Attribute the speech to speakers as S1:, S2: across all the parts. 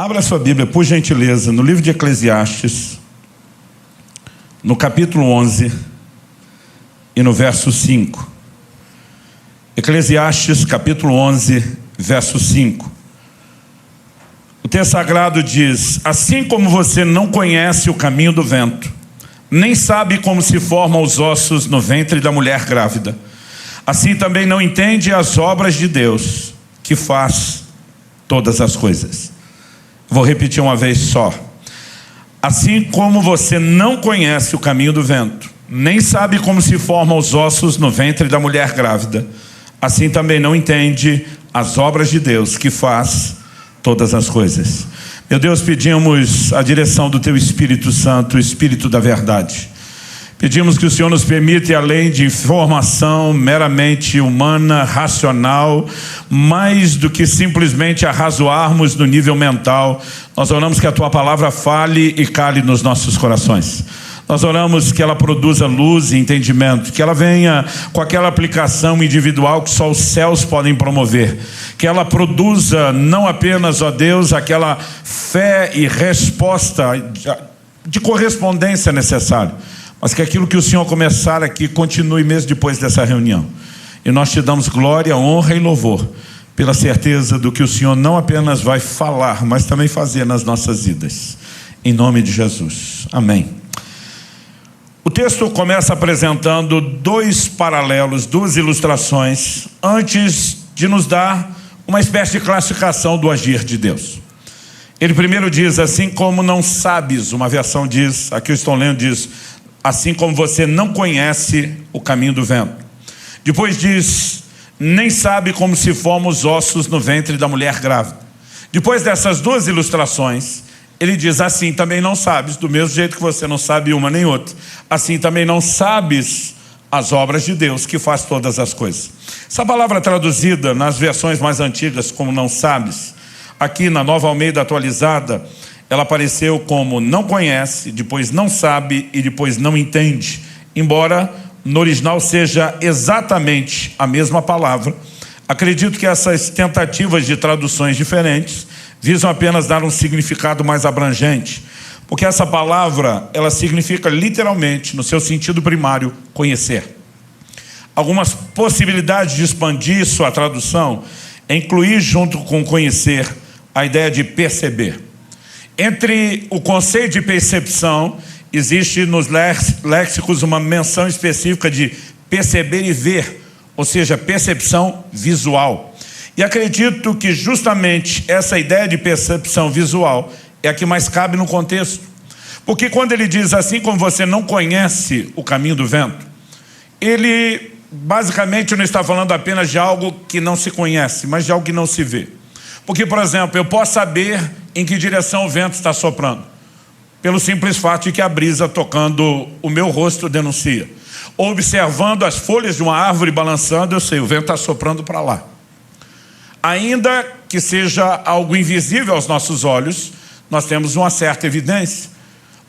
S1: Abra sua Bíblia, por gentileza, no livro de Eclesiastes, no capítulo 11 e no verso 5. Eclesiastes, capítulo 11, verso 5. O texto sagrado diz: assim como você não conhece o caminho do vento, nem sabe como se formam os ossos no ventre da mulher grávida, assim também não entende as obras de Deus, que faz todas as coisas. Vou repetir uma vez só. Assim como você não conhece o caminho do vento, nem sabe como se formam os ossos no ventre da mulher grávida, assim também não entende as obras de Deus, que faz todas as coisas. Meu Deus, pedimos a direção do Teu Espírito Santo, o Espírito da verdade. Pedimos que o Senhor nos permita, além de informação meramente humana, racional, mais do que simplesmente arrazoarmos no nível mental, nós oramos que a Tua palavra fale e cale nos nossos corações. Nós oramos que ela produza luz e entendimento, que ela venha com aquela aplicação individual que só os céus podem promover, que ela produza não apenas, ó Deus, aquela fé e resposta de correspondência necessária, mas que aquilo que o Senhor começar aqui continue mesmo depois dessa reunião. E nós te damos glória, honra e louvor pela certeza do que o Senhor não apenas vai falar, mas também fazer nas nossas vidas. Em nome de Jesus. Amém. O texto começa apresentando dois paralelos, duas ilustrações, antes de nos dar uma espécie de classificação do agir de Deus. Ele primeiro diz: assim como não sabes, uma versão diz, aqui eu estou lendo, diz: assim como você não conhece o caminho do vento. Depois diz: nem sabe como se formam os ossos no ventre da mulher grávida. Depois dessas duas ilustrações, ele diz: assim também não sabes, do mesmo jeito que você não sabe uma nem outra, assim também não sabes as obras de Deus, que faz todas as coisas. Essa palavra traduzida nas versões mais antigas como não sabes, aqui na Nova Almeida atualizada, ela apareceu como não conhece, depois não sabe e depois não entende, embora no original seja exatamente a mesma palavra. Acredito que essas tentativas de traduções diferentes visam apenas dar um significado mais abrangente, porque essa palavra, ela significa literalmente, no seu sentido primário, conhecer. Algumas possibilidades de expandir sua tradução é incluir junto com conhecer a ideia de perceber. Entre o conceito de percepção, existe nos léxicos uma menção específica de perceber e ver, ou seja, percepção visual. E acredito que justamente essa ideia de percepção visual é a que mais cabe no contexto. Porque quando ele diz assim como você não conhece o caminho do vento, ele basicamente não está falando apenas de algo que não se conhece, mas de algo que não se vê. Porque, por exemplo, eu posso saber em que direção o vento está soprando, pelo simples fato de que a brisa tocando o meu rosto denuncia. Ou observando as folhas de uma árvore balançando, eu sei, o vento está soprando para lá. Ainda que seja algo invisível aos nossos olhos, nós temos uma certa evidência.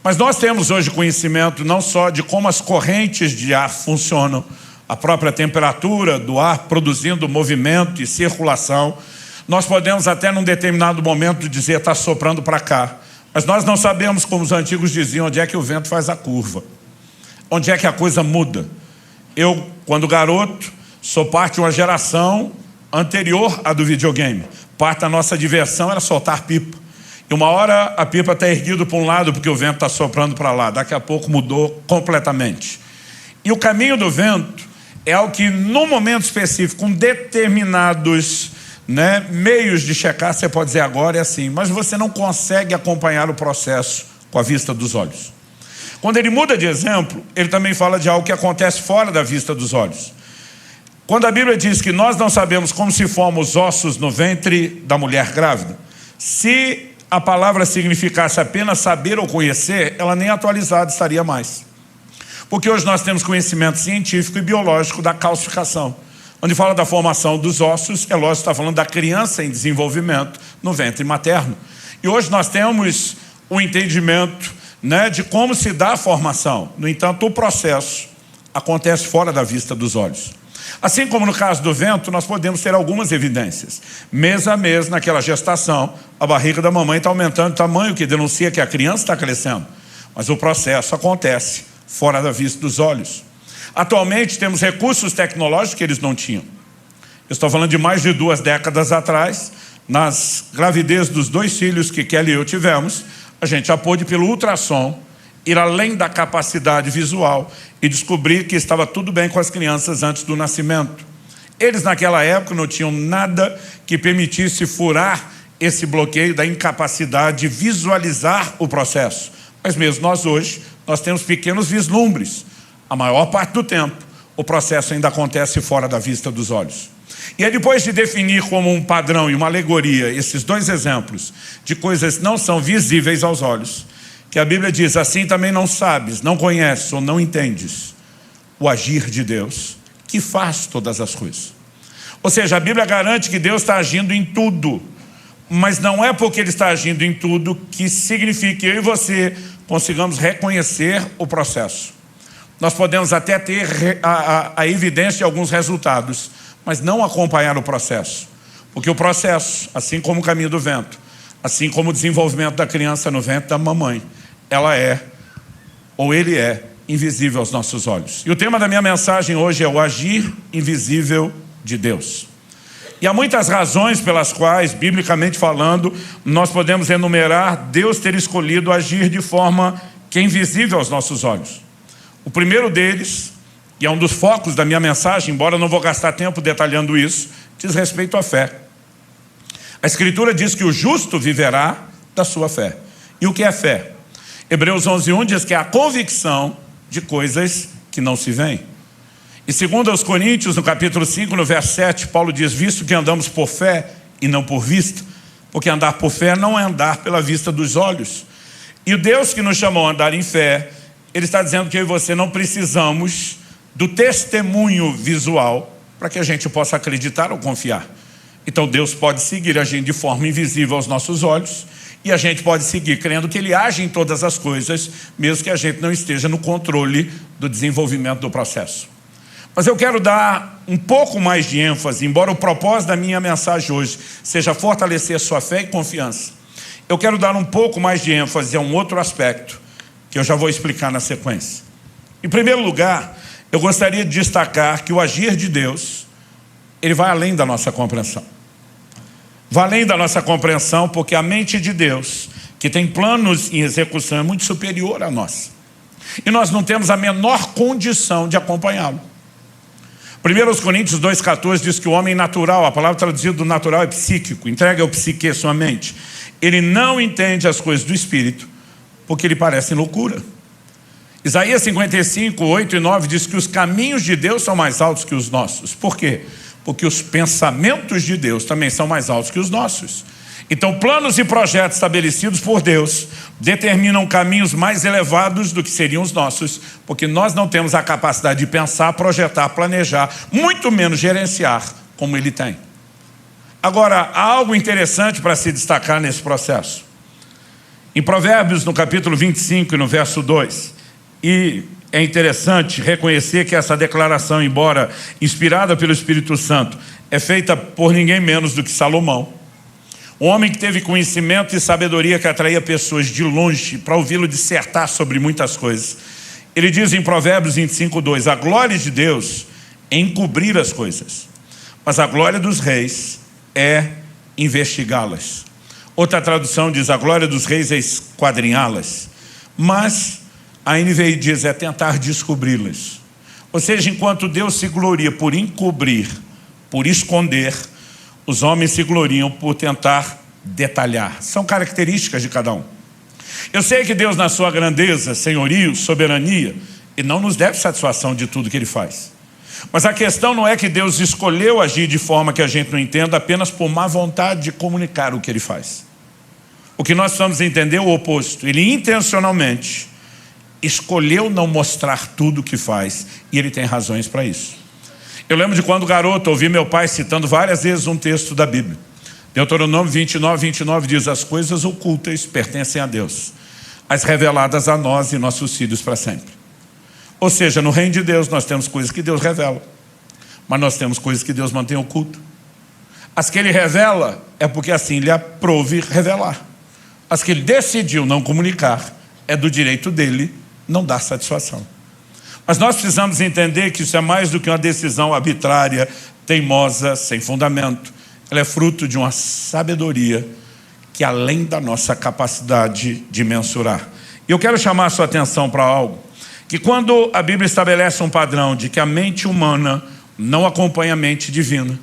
S1: Mas nós temos hoje conhecimento não só de como as correntes de ar funcionam, a própria temperatura do ar produzindo movimento e circulação. Nós podemos até num determinado momento dizer está soprando para cá, mas nós não sabemos, como os antigos diziam, onde é que o vento faz a curva, onde é que a coisa muda. Eu, quando garoto, sou parte de uma geração anterior à do videogame. Parte da nossa diversão era soltar pipa. E uma hora a pipa está erguida para um lado porque o vento está soprando para lá. Daqui a pouco mudou completamente. E o caminho do vento é algo que, num momento específico, com determinados meios de checar, você pode dizer agora é assim, mas você não consegue acompanhar o processo com a vista dos olhos. Quando ele muda de exemplo, ele também fala de algo que acontece fora da vista dos olhos. Quando a Bíblia diz que nós não sabemos como se formam os ossos no ventre da mulher grávida, se a palavra significasse apenas saber ou conhecer, ela nem atualizada estaria mais. Porque hoje nós temos conhecimento científico e biológico da calcificação. Onde fala da formação dos ossos, é lógico que está falando da criança em desenvolvimento no ventre materno. E hoje nós temos o entendimento de como se dá a formação. No entanto, o processo acontece fora da vista dos olhos. Assim como no caso do vento, nós podemos ter algumas evidências. Mês a mês, naquela gestação, a barriga da mamãe está aumentando de tamanho, que denuncia que a criança está crescendo. Mas o processo acontece fora da vista dos olhos. Atualmente temos recursos tecnológicos que eles não tinham. Eu estou falando de mais de 2 décadas atrás, nas gravidez dos 2 filhos que Kelly e eu tivemos, a gente já pôde pelo ultrassom ir além da capacidade visual e descobrir que estava tudo bem com as crianças antes do nascimento. Eles naquela época não tinham nada que permitisse furar esse bloqueio da incapacidade de visualizar o processo. Mas mesmo nós hoje, nós temos pequenos vislumbres. A maior parte do tempo, o processo ainda acontece fora da vista dos olhos. E é depois de definir como um padrão e uma alegoria esses 2 exemplos de coisas que não são visíveis aos olhos, que a Bíblia diz, assim também não sabes, não conheces ou não entendes o agir de Deus, que faz todas as coisas. Ou seja, a Bíblia garante que Deus está agindo em tudo, mas não é porque Ele está agindo em tudo que significa que eu e você consigamos reconhecer o processo. Nós podemos até ter a evidência de alguns resultados, mas não acompanhar o processo. Porque o processo, assim como o caminho do vento, assim como o desenvolvimento da criança no ventre da mamãe, ela é, ou ele é, invisível aos nossos olhos. E o tema da minha mensagem hoje é o agir invisível de Deus. E há muitas razões pelas quais, biblicamente falando, nós podemos enumerar Deus ter escolhido agir de forma que é invisível aos nossos olhos. O primeiro deles, e é um dos focos da minha mensagem, embora eu não vou gastar tempo detalhando isso, diz respeito à fé. A Escritura diz que o justo viverá da sua fé. E o que é fé? Hebreus 11:1 diz que é a convicção de coisas que não se veem. E segundo aos Coríntios, no capítulo 5, no verso 7, Paulo diz, visto que andamos por fé e não por vista, porque andar por fé não é andar pela vista dos olhos. E o Deus que nos chamou a andar em fé, Ele está dizendo que eu e você não precisamos do testemunho visual para que a gente possa acreditar ou confiar. Então Deus pode seguir agindo de forma invisível aos nossos olhos e a gente pode seguir crendo que Ele age em todas as coisas, mesmo que a gente não esteja no controle do desenvolvimento do processo. Mas eu quero dar um pouco mais de ênfase, embora o propósito da minha mensagem hoje seja fortalecer sua fé e confiança. Eu quero dar um pouco mais de ênfase a um outro aspecto, que eu já vou explicar na sequência. Em primeiro lugar, eu gostaria de destacar que o agir de Deus, ele vai além da nossa compreensão. Vai além da nossa compreensão, porque a mente de Deus, que tem planos em execução, é muito superior à nossa. E nós não temos a menor condição de acompanhá-lo. 1 Coríntios 2,14 diz que o homem natural, a palavra traduzida do natural é psíquico, entrega ao psique sua mente. Ele não entende as coisas do Espírito, porque lhe parecem loucura. Isaías 55, 8 e 9 diz que os caminhos de Deus são mais altos que os nossos. Por quê? Porque os pensamentos de Deus também são mais altos que os nossos. Então, planos e projetos estabelecidos por Deus determinam caminhos mais elevados do que seriam os nossos, porque nós não temos a capacidade de pensar, projetar, planejar, muito menos gerenciar como Ele tem. Agora, há algo interessante para se destacar nesse processo. Em Provérbios, no capítulo 25 e no verso 2, e é interessante reconhecer que essa declaração, embora inspirada pelo Espírito Santo, é feita por ninguém menos do que Salomão. Um homem que teve conhecimento e sabedoria que atraía pessoas de longe para ouvi-lo dissertar sobre muitas coisas. Ele diz em Provérbios 25:2, a glória de Deus é encobrir as coisas, mas a glória dos reis é investigá-las. Outra tradução diz, a glória dos reis é esquadrinhá-las, mas a NVI diz, é tentar descobri-las. Ou seja, enquanto Deus se gloria por encobrir, por esconder, os homens se gloriam por tentar detalhar. São características de cada um. Eu sei que Deus, na sua grandeza, senhorio, soberania, Ele não nos deve satisfação de tudo que Ele faz. Mas a questão não é que Deus escolheu agir de forma que a gente não entenda apenas por má vontade de comunicar o que Ele faz. O que nós precisamos entender é o oposto. Ele intencionalmente escolheu não mostrar tudo o que faz, e Ele tem razões para isso. Eu lembro de quando garoto ouvi meu pai citando várias vezes um texto da Bíblia. Deuteronômio 29 diz, as coisas ocultas pertencem a Deus, as reveladas a nós e nossos filhos para sempre. Ou seja, no reino de Deus nós temos coisas que Deus revela. Mas nós temos coisas que Deus mantém oculto. As que Ele revela é porque assim Ele aprove revelar. As que Ele decidiu não comunicar é do direito dEle não dar satisfação. Mas nós precisamos entender que isso é mais do que uma decisão arbitrária, teimosa, sem fundamento. Ela é fruto de uma sabedoria que além da nossa capacidade de mensurar. E eu quero chamar a sua atenção para algo, que quando a Bíblia estabelece um padrão de que a mente humana não acompanha a mente divina,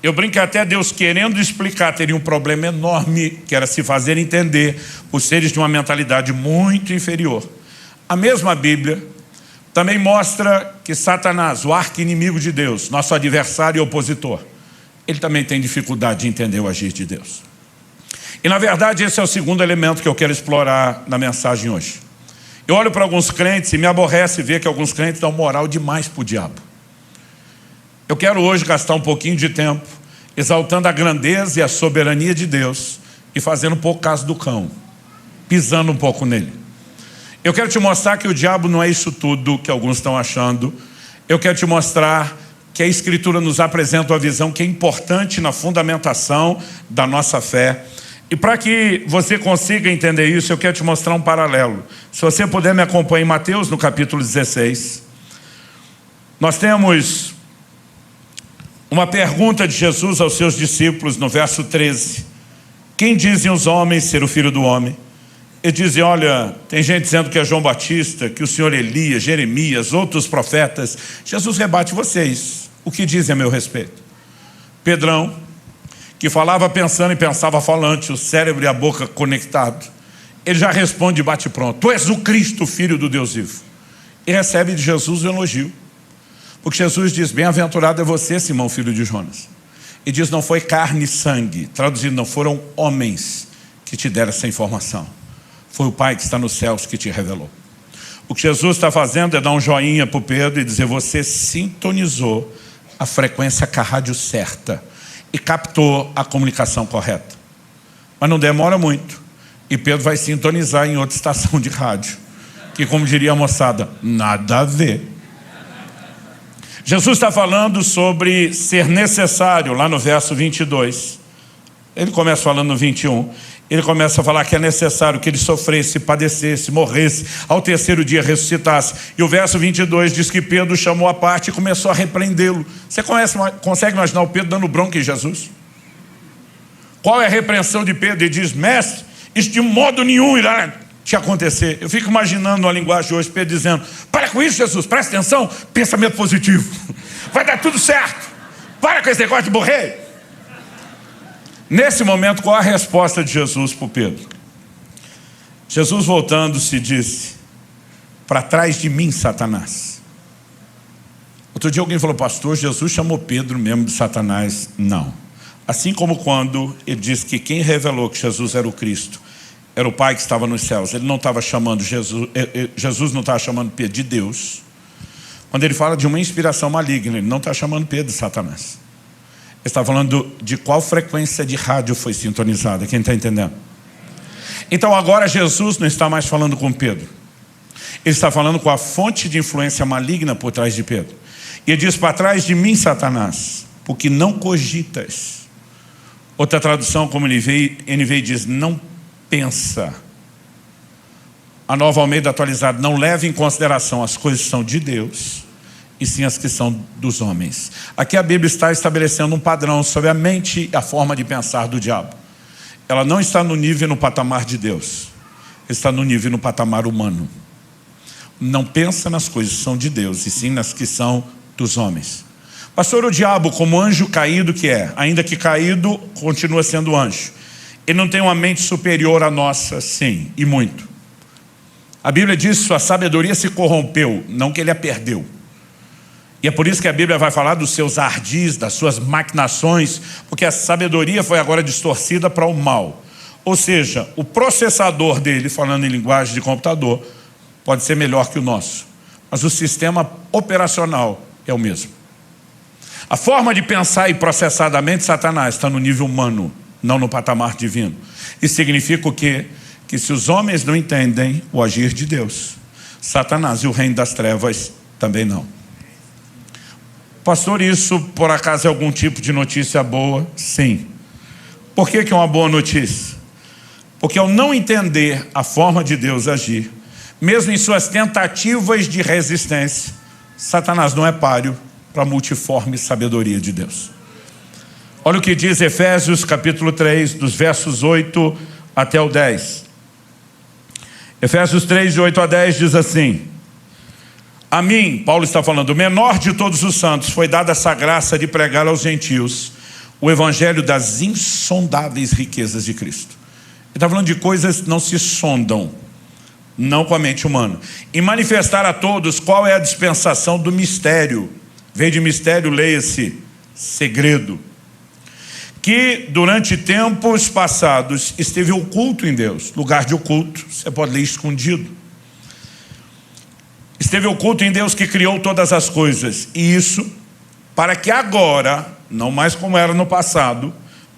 S1: eu brinco que até Deus, querendo explicar, teria um problema enorme, que era se fazer entender por seres de uma mentalidade muito inferior. A mesma Bíblia também mostra que Satanás, o arqui-inimigo de Deus, nosso adversário e opositor, ele também tem dificuldade de entender o agir de Deus. E na verdade esse é o segundo elemento que eu quero explorar na mensagem hoje. Eu olho para alguns crentes e me aborrece ver que alguns crentes dão moral demais para o diabo. Eu quero hoje gastar um pouquinho de tempo exaltando a grandeza e a soberania de Deus e fazendo um pouco caso do cão, pisando um pouco nele. Eu quero te mostrar que o diabo não é isso tudo que alguns estão achando. Eu quero te mostrar que a Escritura nos apresenta uma visão que é importante na fundamentação da nossa fé. E para que você consiga entender isso, eu quero te mostrar um paralelo. Se você puder me acompanhar em Mateus, no capítulo 16. Nós temos uma pergunta de Jesus aos seus discípulos no verso 13. Quem dizem os homens ser o Filho do Homem? Eles dizem, olha, tem gente dizendo que é João Batista, que o Senhor Elias, Jeremias, outros profetas. Jesus rebate vocês. O que dizem a meu respeito? Pedrão, que falava pensando e pensava falante, o cérebro e a boca conectados, ele já responde bate pronto. Tu és o Cristo, Filho do Deus vivo. E recebe de Jesus o elogio. Porque Jesus diz, bem-aventurado é você, Simão, filho de Jonas. E diz, não foi carne e sangue. Traduzindo, não foram homens que te deram essa informação. Foi o Pai que está nos céus que te revelou. O que Jesus está fazendo é dar um joinha para o Pedro e dizer, você sintonizou a frequência com a rádio certa e captou a comunicação correta. Mas não demora muito. E Pedro vai sintonizar em outra estação de rádio. Que, como diria a moçada, nada a ver. Jesus está falando sobre ser necessário, lá no verso 22. Ele começa falando no 21. Ele começa a falar que é necessário que ele sofresse, padecesse, morresse, ao terceiro dia ressuscitasse. E o verso 22 diz que Pedro chamou à parte e começou a repreendê-lo. Você consegue imaginar o Pedro dando bronca em Jesus? Qual é a repreensão de Pedro? Ele diz, mestre, isso de modo nenhum irá te acontecer. Eu fico imaginando a linguagem de hoje, Pedro dizendo, para com isso, Jesus, presta atenção, pensamento positivo. Vai dar tudo certo. Para com esse negócio de morrer. Nesse momento, qual a resposta de Jesus para o Pedro? Jesus, voltando-se, disse, para trás de mim, Satanás. Outro dia alguém falou, pastor, Jesus chamou Pedro mesmo de Satanás. Não. Assim como quando ele disse que quem revelou que Jesus era o Cristo era o Pai que estava nos céus. Ele não estava chamando Jesus não estava chamando Pedro de Deus. Quando ele fala de uma inspiração maligna, ele não está chamando Pedro de Satanás. Ele está falando de qual frequência de rádio foi sintonizada. Quem está entendendo? Então agora Jesus não está mais falando com Pedro. Ele está falando com a fonte de influência maligna por trás de Pedro. E ele diz, para trás de mim, Satanás, porque não cogitas. Outra tradução, como NVI diz, não pensa. A Nova Almeida atualizada, não leva em consideração as coisas que são de Deus, e sim as que são dos homens. Aqui a Bíblia está estabelecendo um padrão sobre a mente e a forma de pensar do diabo. Ela não está no nível e no patamar de Deus. Está no nível e no patamar humano. Não pensa nas coisas que são de Deus, e sim nas que são dos homens. Pastor, o diabo, como anjo caído que é, ainda que caído, continua sendo anjo. Ele não tem uma mente superior à nossa, sim, e muito. A Bíblia diz que sua sabedoria se corrompeu, não que ele a perdeu. E é por isso que a Bíblia vai falar dos seus ardis, das suas maquinações, porque a sabedoria foi agora distorcida para o mal. Ou seja, o processador dele, falando em linguagem de computador, pode ser melhor que o nosso. Mas o sistema operacional é o mesmo. A forma de pensar e processar da mente de Satanás está no nível humano, não no patamar divino. Isso significa o quê? Que se os homens não entendem o agir de Deus, Satanás e o reino das trevas também não. Pastor, isso por acaso é algum tipo de notícia boa? Sim. Por que é uma boa notícia? Porque ao não entender a forma de Deus agir, mesmo em suas tentativas de resistência, Satanás não é páreo para a multiforme sabedoria de Deus. Olha o que diz Efésios capítulo 3, dos versos 8 até o 10. Efésios 3, de 8 a 10 diz assim: a mim, Paulo está falando, o menor de todos os santos, foi dada essa graça de pregar aos gentios o evangelho das insondáveis riquezas de Cristo. Ele está falando de coisas que não se sondam, não com a mente humana. E manifestar a todos qual é a dispensação do mistério. Veio de mistério, leia-se segredo. Que durante tempos passados esteve oculto em Deus. Lugar de oculto, você pode ler escondido. Esteve oculto em Deus que criou todas as coisas. E isso para que agora, não mais como era no passado,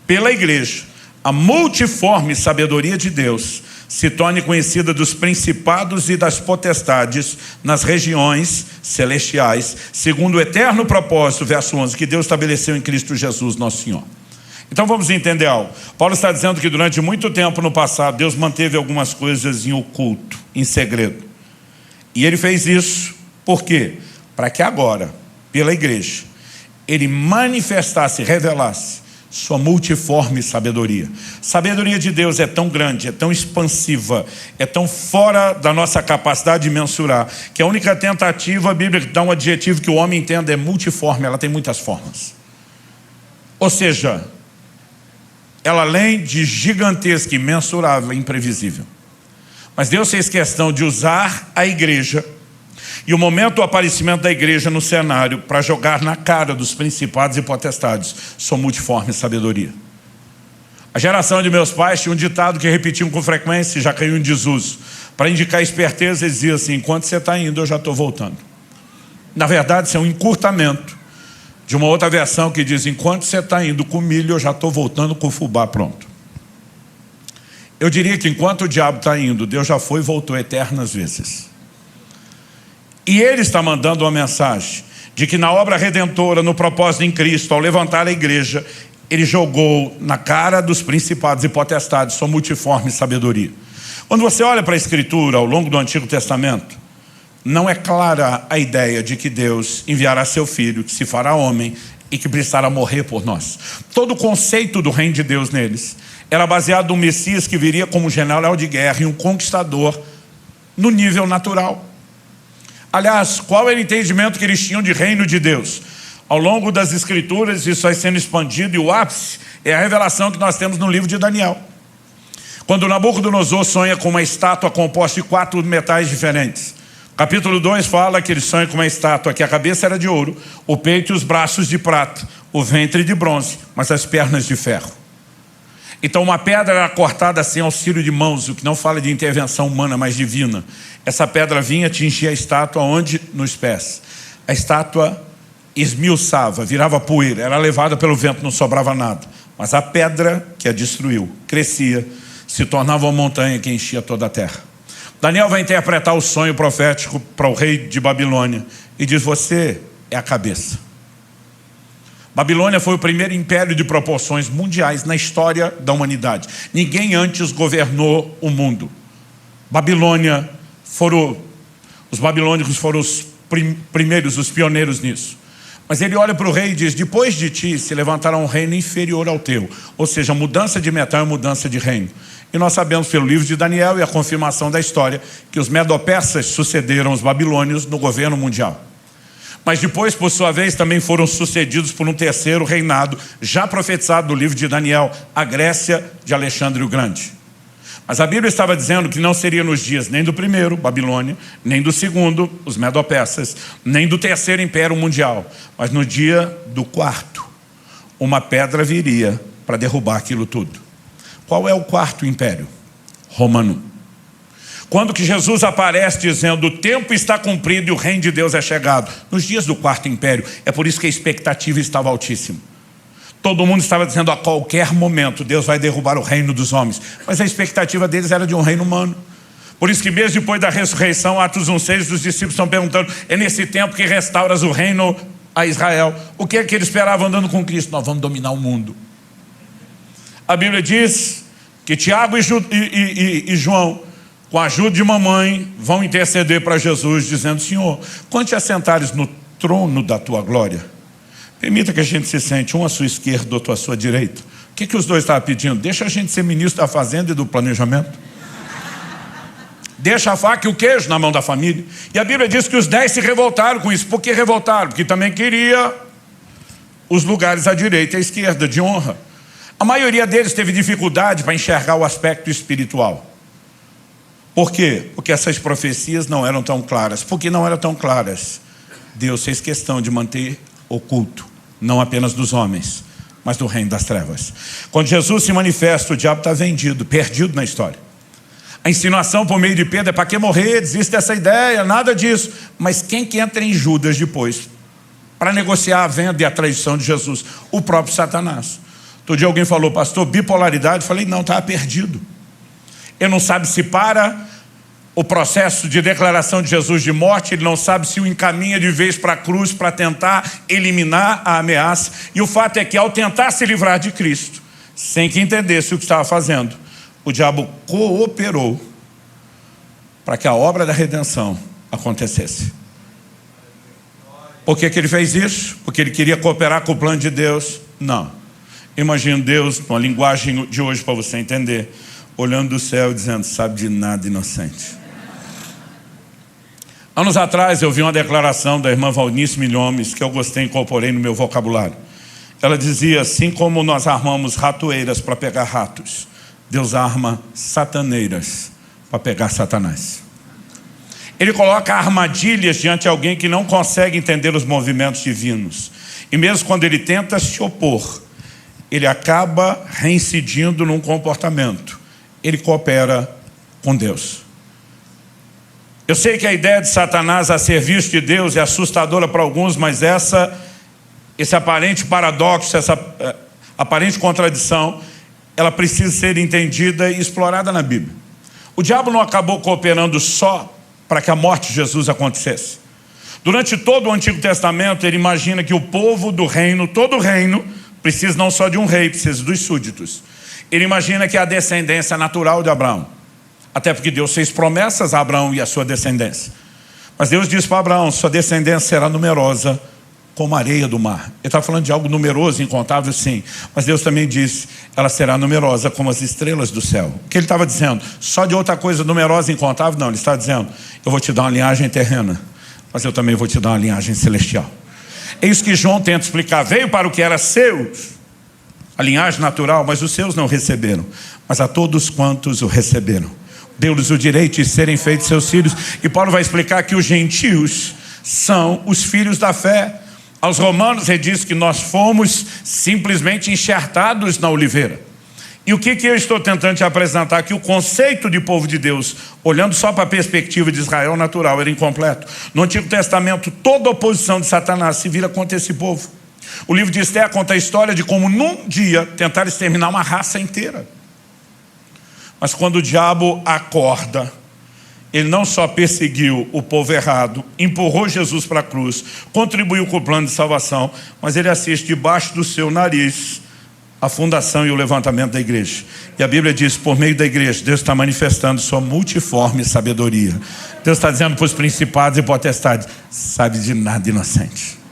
S1: pela igreja, a multiforme sabedoria de Deus se torne conhecida dos principados e das potestades nas regiões celestiais, segundo o eterno propósito, verso 11, que Deus estabeleceu em Cristo Jesus, nosso Senhor. Então vamos entender algo. Paulo está dizendo que durante muito tempo no passado, Deus manteve algumas coisas em oculto, em segredo. E ele fez isso, por quê? Para que agora, pela igreja, ele manifestasse, revelasse sua multiforme sabedoria. Sabedoria de Deus é tão grande, é tão expansiva, é tão fora da nossa capacidade de mensurar, que a única tentativa, a Bíblia dá um adjetivo que o homem entenda, é multiforme, ela tem muitas formas. Ou seja, ela além de gigantesca, imensurável, imprevisível. Mas Deus fez questão de usar a igreja e o momento do aparecimento da igreja no cenário para jogar na cara dos principados e potestades sua multiforme sabedoria. A geração de meus pais tinha um ditado que repetiam com frequência e já caiu em desuso. Para indicar esperteza, eles diziam assim: enquanto você está indo, eu já estou voltando. Na verdade, isso é um encurtamento de uma outra versão que diz: enquanto você está indo com milho, eu já estou voltando com o fubá pronto. Eu diria que enquanto o diabo está indo, Deus já foi e voltou eternas vezes. E ele está mandando uma mensagem de que na obra redentora, no propósito em Cristo, ao levantar a igreja, ele jogou na cara dos principados e potestades sua multiforme sabedoria. Quando você olha para a Escritura ao longo do Antigo Testamento, não é clara a ideia de que Deus enviará seu Filho, que se fará homem e que precisará morrer por nós. Todo o conceito do reino de Deus neles era baseado no Messias que viria como um general de guerra e um conquistador no nível natural. Aliás, qual era o entendimento que eles tinham de reino de Deus? Ao longo das Escrituras, isso vai sendo expandido, e o ápice é a revelação que nós temos no livro de Daniel. Quando Nabucodonosor sonha com uma estátua composta de 4 metais diferentes. Capítulo 2 fala que ele sonha com uma estátua que a cabeça era de ouro, o peito e os braços de prata, o ventre de bronze, mas as pernas de ferro. Então uma pedra era cortada sem auxílio de mãos, o que não fala de intervenção humana, mas divina. Essa pedra vinha atingir a estátua onde? Nos pés. A estátua esmiuçava, virava poeira, era levada pelo vento, não sobrava nada. Mas a pedra que a destruiu, crescia, se tornava uma montanha que enchia toda a terra. Daniel vai interpretar o sonho profético para o rei de Babilônia e diz: você é a cabeça. Babilônia foi o primeiro império de proporções mundiais na história da humanidade. Ninguém antes governou o mundo. Os babilônicos foram os primeiros, os pioneiros nisso. Mas ele olha para o rei e diz: depois de ti se levantará um reino inferior ao teu. Ou seja, mudança de metal é mudança de reino. E nós sabemos pelo livro de Daniel e a confirmação da história que os medo-persas sucederam os babilônios no governo mundial. Mas depois, por sua vez, também foram sucedidos por um terceiro reinado, já profetizado no livro de Daniel, a Grécia de Alexandre o Grande. Mas a Bíblia estava dizendo que não seria nos dias nem do primeiro, Babilônia, nem do segundo, os medo-persas, nem do terceiro império mundial, mas no dia do quarto, uma pedra viria para derrubar aquilo tudo. Qual é o quarto império? Romano. Quando que Jesus aparece dizendo: o tempo está cumprido e o reino de Deus é chegado? Nos dias do quarto império. É por isso que a expectativa estava altíssima. Todo mundo estava dizendo: a qualquer momento Deus vai derrubar o reino dos homens. Mas a expectativa deles era de um reino humano. Por isso que mesmo depois da ressurreição, Atos 1,6, os discípulos estão perguntando: é nesse tempo que restauras o reino a Israel. O que é que ele esperava andando com Cristo? Nós vamos dominar o mundo. A Bíblia diz que Tiago e João, com a ajuda de mamãe, vão interceder para Jesus, dizendo: Senhor, quando te assentares no trono da tua glória, permita que a gente se sente um à sua esquerda, outro à sua direita. O que os dois estavam pedindo? Deixa a gente ser ministro da fazenda e do planejamento. Deixa a faca e o queijo na mão da família. E a Bíblia diz que os 10 se revoltaram com isso. Por que revoltaram? Porque também queria os lugares à direita e à esquerda de honra. A maioria deles teve dificuldade para enxergar o aspecto espiritual. Por quê? Porque essas profecias não eram tão claras. Por que não eram tão claras? Deus fez questão de manter oculto, não apenas dos homens, mas do reino das trevas. Quando Jesus se manifesta, o diabo está vendido, perdido na história. A insinuação por meio de Pedro é: para que morrer? Desiste dessa ideia, nada disso. Mas quem que entra em Judas depois para negociar a venda e a traição de Jesus? O próprio Satanás. Outro dia alguém falou: pastor, bipolaridade. Eu falei: não, estava perdido. Ele não sabe se para o processo de declaração de Jesus de morte, ele não sabe se o encaminha de vez para a cruz para tentar eliminar a ameaça. E o fato é que, ao tentar se livrar de Cristo, sem que entendesse o que estava fazendo, o diabo cooperou para que a obra da redenção acontecesse. Por que ele fez isso? Porque ele queria cooperar com o plano de Deus? Não. Imagina Deus, uma linguagem de hoje para você entender, olhando do céu e dizendo: sabe de nada, inocente. Anos atrás eu vi uma declaração da irmã Valnice Milhomes que eu gostei e incorporei no meu vocabulário. Ela dizia: assim como nós armamos ratoeiras para pegar ratos, Deus arma sataneiras para pegar Satanás. Ele coloca armadilhas diante de alguém que não consegue entender os movimentos divinos. E mesmo quando ele tenta se opor, ele acaba reincidindo num comportamento. Ele coopera com Deus. Eu sei que a ideia de Satanás a serviço de Deus é assustadora para alguns, mas esse aparente paradoxo, essa aparente contradição, ela precisa ser entendida e explorada na Bíblia. O diabo não acabou cooperando só para que a morte de Jesus acontecesse. Durante todo o Antigo Testamento, ele imagina que o povo do reino, todo o reino, precisa não só de um rei, precisa dos súditos. Ele imagina que a descendência natural de Abraão. Até porque Deus fez promessas a Abraão e a sua descendência. Mas Deus disse para Abraão: sua descendência será numerosa como a areia do mar. Ele está falando de algo numeroso, incontável, sim. Mas Deus também disse: ela será numerosa como as estrelas do céu. O que ele estava dizendo? Só de outra coisa numerosa e incontável? Não, ele está dizendo: eu vou te dar uma linhagem terrena, mas eu também vou te dar uma linhagem celestial. É isso que João tenta explicar. Veio para o que era seu, a linhagem natural, mas os seus não receberam. Mas a todos quantos o receberam, deu-lhes o direito de serem feitos seus filhos. E Paulo vai explicar que os gentios são os filhos da fé. Aos romanos ele diz que nós fomos simplesmente enxertados na oliveira. E o que eu estou tentando te apresentar aqui? O conceito de povo de Deus, olhando só para a perspectiva de Israel natural, era incompleto. No Antigo Testamento, toda a oposição de Satanás se vira contra esse povo. O livro de Esther conta a história de como num dia tentaram exterminar uma raça inteira. Mas quando o diabo acorda, ele não só perseguiu o povo errado, empurrou Jesus para a cruz, contribuiu com o plano de salvação, mas ele assiste debaixo do seu nariz a fundação e o levantamento da igreja. E a Bíblia diz: por meio da igreja, Deus está manifestando sua multiforme sabedoria. Deus está dizendo para os principados e potestades: sabe de nada, inocente.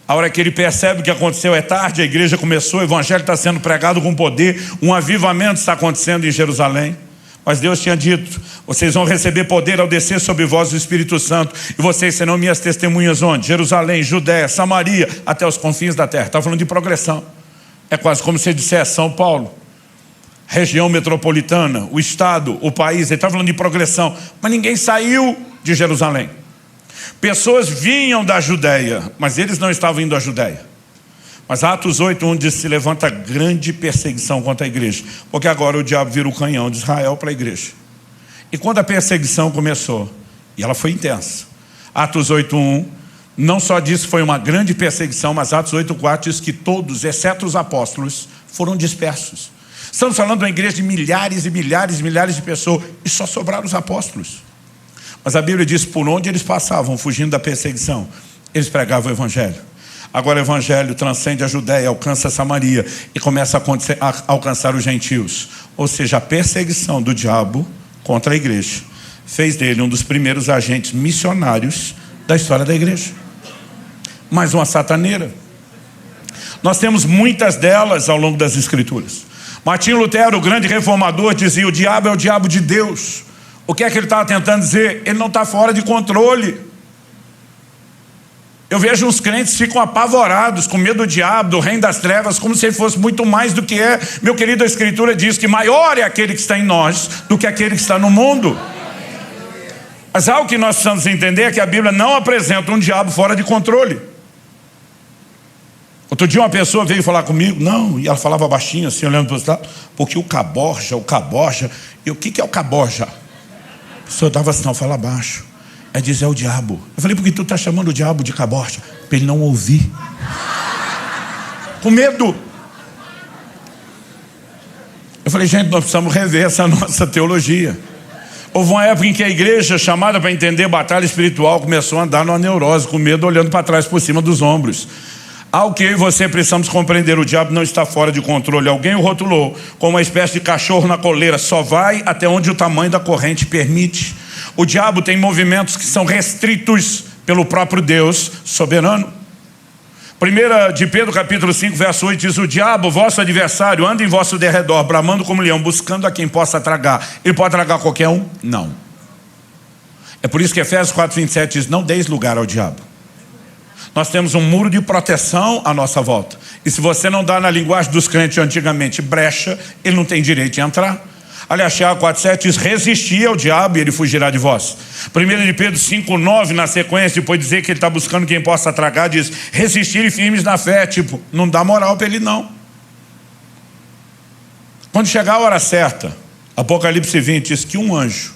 S1: A hora que ele percebe o que aconteceu é tarde, a igreja começou, o evangelho está sendo pregado com poder, um avivamento está acontecendo em Jerusalém. Mas Deus tinha dito: vocês vão receber poder ao descer sobre vós o Espírito Santo, e vocês serão minhas testemunhas onde? Jerusalém, Judéia, Samaria, até os confins da terra. Está falando de progressão. É quase como se dissesse São Paulo, região metropolitana, o estado, o país. Ele está falando de progressão. Mas ninguém saiu de Jerusalém. Pessoas vinham da Judéia, mas eles não estavam indo à Judéia. Mas Atos 8:1 diz: se levanta grande perseguição contra a igreja, porque agora o diabo vira o canhão de Israel para a igreja. E quando a perseguição começou, e ela foi intensa, Atos 8:1 não só diz que foi uma grande perseguição, mas Atos 8:4 diz que todos, exceto os apóstolos, foram dispersos. Estamos falando de uma igreja de milhares e milhares e milhares de pessoas, e só sobraram os apóstolos. Mas a Bíblia diz: por onde eles passavam, fugindo da perseguição, Eles pregavam o evangelho. Agora o evangelho transcende a Judéia, alcança a Samaria e começa a alcançar os gentios. Ou seja, a perseguição do diabo contra a igreja fez dele um dos primeiros agentes missionários da história da igreja. Mais uma sataneira. Nós temos muitas delas ao longo das escrituras. Martinho Lutero, o grande reformador, dizia: o diabo é o diabo de Deus. O que é que ele estava tentando dizer? Ele não está fora de controle. Eu vejo uns crentes que ficam apavorados, com medo do diabo, do reino das trevas, como se ele fosse muito mais do que é. Meu querido, a Escritura diz que maior é aquele que está em nós do que aquele que está no mundo. Mas algo que nós precisamos entender é que a Bíblia não apresenta um diabo fora de controle. Outro dia uma pessoa veio falar comigo, não, e ela falava baixinho assim, olhando para o lado, porque o caborja, e o que é o caborja? A pessoa dava assim, não, fala baixo. É dizer, é o diabo. Eu falei, por que tu está chamando o diabo de caborja? Para ele não ouvir. Com medo. Eu falei, gente, nós precisamos rever essa nossa teologia. Houve uma época em que a igreja, chamada para entender batalha espiritual, começou a andar numa neurose, com medo, olhando para trás, por cima dos ombros. Algo que eu e você precisamos compreender: o diabo não está fora de controle. Alguém o rotulou como uma espécie de cachorro na coleira, só vai até onde o tamanho da corrente permite. O diabo tem movimentos que são restritos pelo próprio Deus soberano. 1 de Pedro capítulo 5 verso 8 diz: o diabo, vosso adversário, anda em vosso derredor, bramando como leão, buscando a quem possa tragar. Ele pode tragar qualquer um? Não. É por isso que Efésios 4:27 diz: não deis lugar ao diabo. Nós temos um muro de proteção à nossa volta. E se você não dá, na linguagem dos crentes antigamente, brecha, ele não tem direito de entrar. Aliás, Tiago 4:7 diz: resistir ao diabo e ele fugirá de vós. 1 de Pedro 5:9, na sequência, depois de dizer que ele está buscando quem possa tragar, diz: resistir e firmes na fé. Tipo, não dá moral para ele não. Quando chegar a hora certa, Apocalipse 20 diz que um anjo